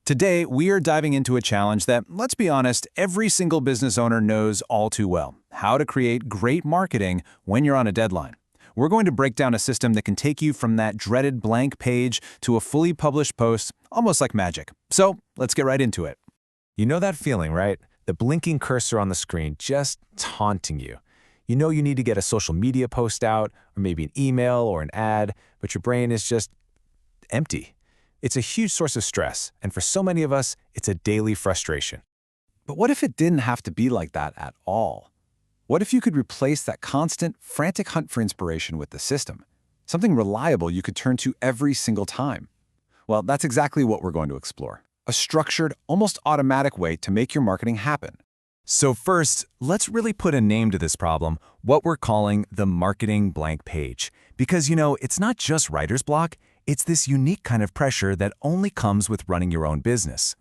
Today, we are diving into a challenge that, let's be honest, every single business owner knows all too well: how to create great marketing when you're on a deadline. We're going to break down a system that can take you from that dreaded blank page to a fully published post, almost like magic. So, let's get right into it. You know that feeling, right? The blinking cursor on the screen just taunting you. You know you need to get a social media post out, or maybe an email or an ad, but your brain is just empty. It's a huge source of stress, and for so many of us, it's a daily frustration. But what if it didn't have to be like that at all? What if you could replace that constant, frantic hunt for inspiration with the system? Something reliable you could turn to every single time. Well, that's exactly what we're going to explore. A structured, almost automatic way to make your marketing happen. So first, let's really put a name to this problem, what we're calling the marketing blank page. Because, it's not just writer's block, it's this unique kind of pressure that only comes with running your own business.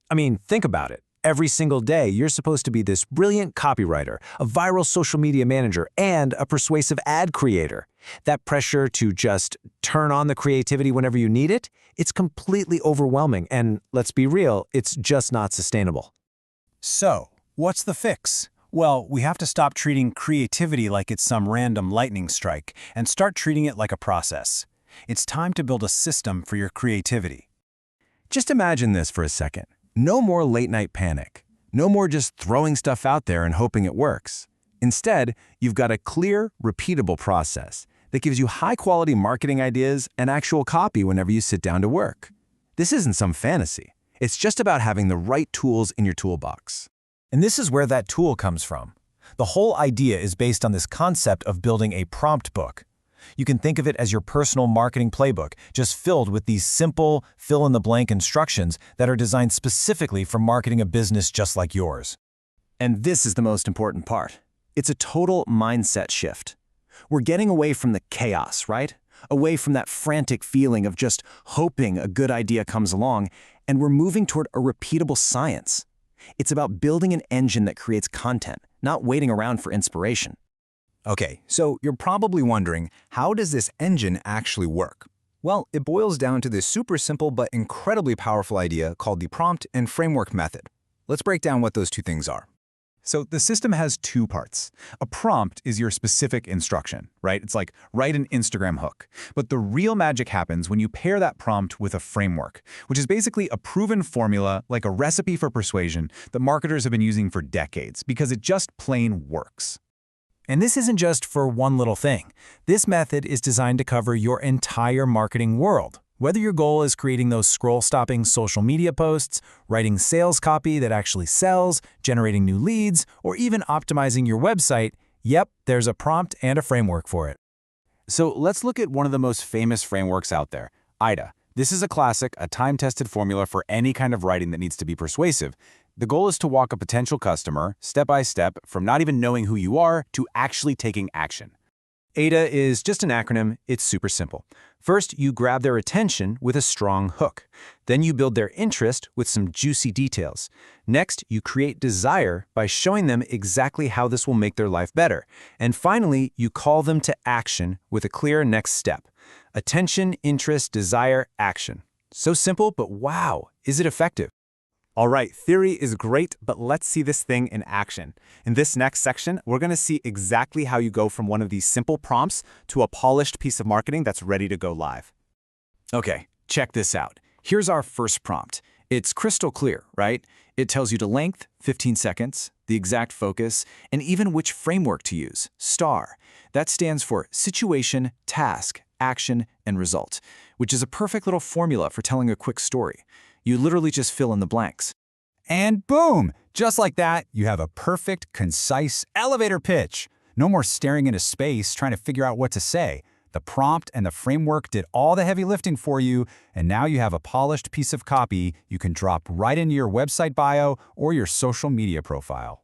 I mean, think about it. Every single day, you're supposed to be this brilliant copywriter, a viral social media manager, and a persuasive ad creator. That pressure to just turn on the creativity whenever you need it, it's completely overwhelming, and let's be real, it's just not sustainable. So, what's the fix? Well, we have to stop treating creativity like it's some random lightning strike and start treating it like a process. It's time to build a system for your creativity. Just imagine this for a second. No more late-night panic. No more just throwing stuff out there and hoping it works. Instead, you've got a clear, repeatable process that gives you high-quality marketing ideas and actual copy whenever you sit down to work. This isn't some fantasy. It's just about having the right tools in your toolbox. And this is where that tool comes from. The whole idea is based on this concept of building a prompt book. You can think of it as your personal marketing playbook, just filled with these simple, fill-in-the-blank instructions that are designed specifically for marketing a business just like yours. And this is the most important part. It's a total mindset shift. We're getting away from the chaos, right? Away from that frantic feeling of just hoping a good idea comes along, and we're moving toward a repeatable science. It's about building an engine that creates content, not waiting around for inspiration. Okay, so you're probably wondering, how does this engine actually work? Well, it boils down to this super simple but incredibly powerful idea called the prompt and framework method. Let's break down what those two things are. So the system has two parts. A prompt is your specific instruction, right? It's like write an Instagram hook. But the real magic happens when you pair that prompt with a framework, which is basically a proven formula, like a recipe for persuasion, that marketers have been using for decades because it just plain works. And this isn't just for one little thing. This method is designed to cover your entire marketing world. Whether your goal is creating those scroll-stopping social media posts, writing sales copy that actually sells, generating new leads, or even optimizing your website, yep, there's a prompt and a framework for it. So let's look at one of the most famous frameworks out there, IDA. This is a classic, a time-tested formula for any kind of writing that needs to be persuasive. The goal is to walk a potential customer, step by step, from not even knowing who you are to actually taking action. AIDA is just an acronym. It's super simple. First, you grab their attention with a strong hook. Then you build their interest with some juicy details. Next, you create desire by showing them exactly how this will make their life better. And finally, you call them to action with a clear next step. Attention, interest, desire, action. So simple, but wow, is it effective? All right, theory is great, but let's see this thing in action. In this next section, we're going to see exactly how you go from one of these simple prompts to a polished piece of marketing that's ready to go live. Okay, check this out. Here's our first prompt. It's crystal clear, right? It tells you the length, 15 seconds, the exact focus, and even which framework to use, STAR. That stands for situation, task, action, and result, which is a perfect little formula for telling a quick story. You literally just fill in the blanks. And boom! Just like that, you have a perfect, concise elevator pitch. No more staring into space trying to figure out what to say. The prompt and the framework did all the heavy lifting for you, and now you have a polished piece of copy you can drop right into your website bio or your social media profile.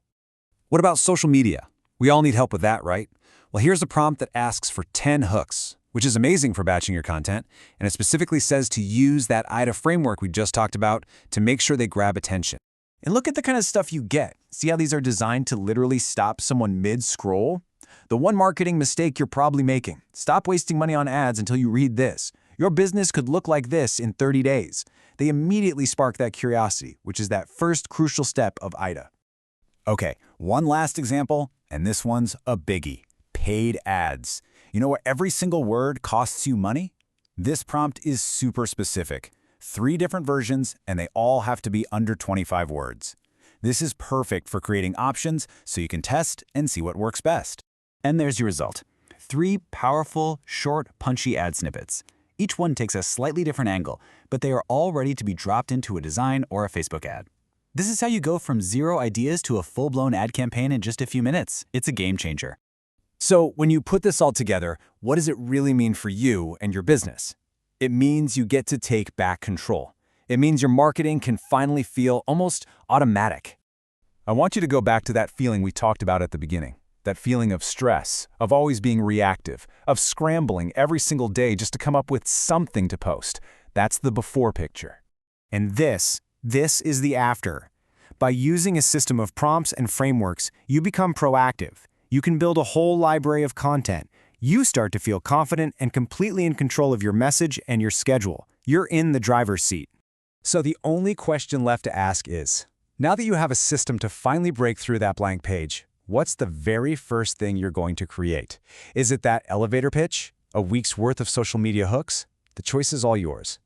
What about social media? We all need help with that, right? Well, here's a prompt that asks for 10 hooks, which is amazing for batching your content, and it specifically says to use that IDA framework we just talked about to make sure they grab attention. And look at the kind of stuff you get. See how these are designed to literally stop someone mid-scroll? The one marketing mistake you're probably making: stop wasting money on ads until you read this. Your business could look like this in 30 days. They immediately spark that curiosity, which is that first crucial step of IDA. Okay, one last example, and this one's a biggie. Paid ads. You know where every single word costs you money? This prompt is super specific. 3 different versions, and they all have to be under 25 words. This is perfect for creating options so you can test and see what works best. And there's your result. 3 powerful, short, punchy ad snippets. Each one takes a slightly different angle, but they are all ready to be dropped into a design or a Facebook ad. This is how you go from 0 ideas to a full-blown ad campaign in just a few minutes. It's a game changer. So when you put this all together, what does it really mean for you and your business? It means you get to take back control. It means your marketing can finally feel almost automatic. I want you to go back to that feeling we talked about at the beginning. That feeling of stress, of always being reactive, of scrambling every single day just to come up with something to post. That's the before picture. And this is the after. By using a system of prompts and frameworks, you become proactive. You can build a whole library of content. You start to feel confident and completely in control of your message and your schedule. You're in the driver's seat. So the only question left to ask is, now that you have a system to finally break through that blank page, what's the very first thing you're going to create? Is it that elevator pitch? A week's worth of social media hooks? The choice is all yours.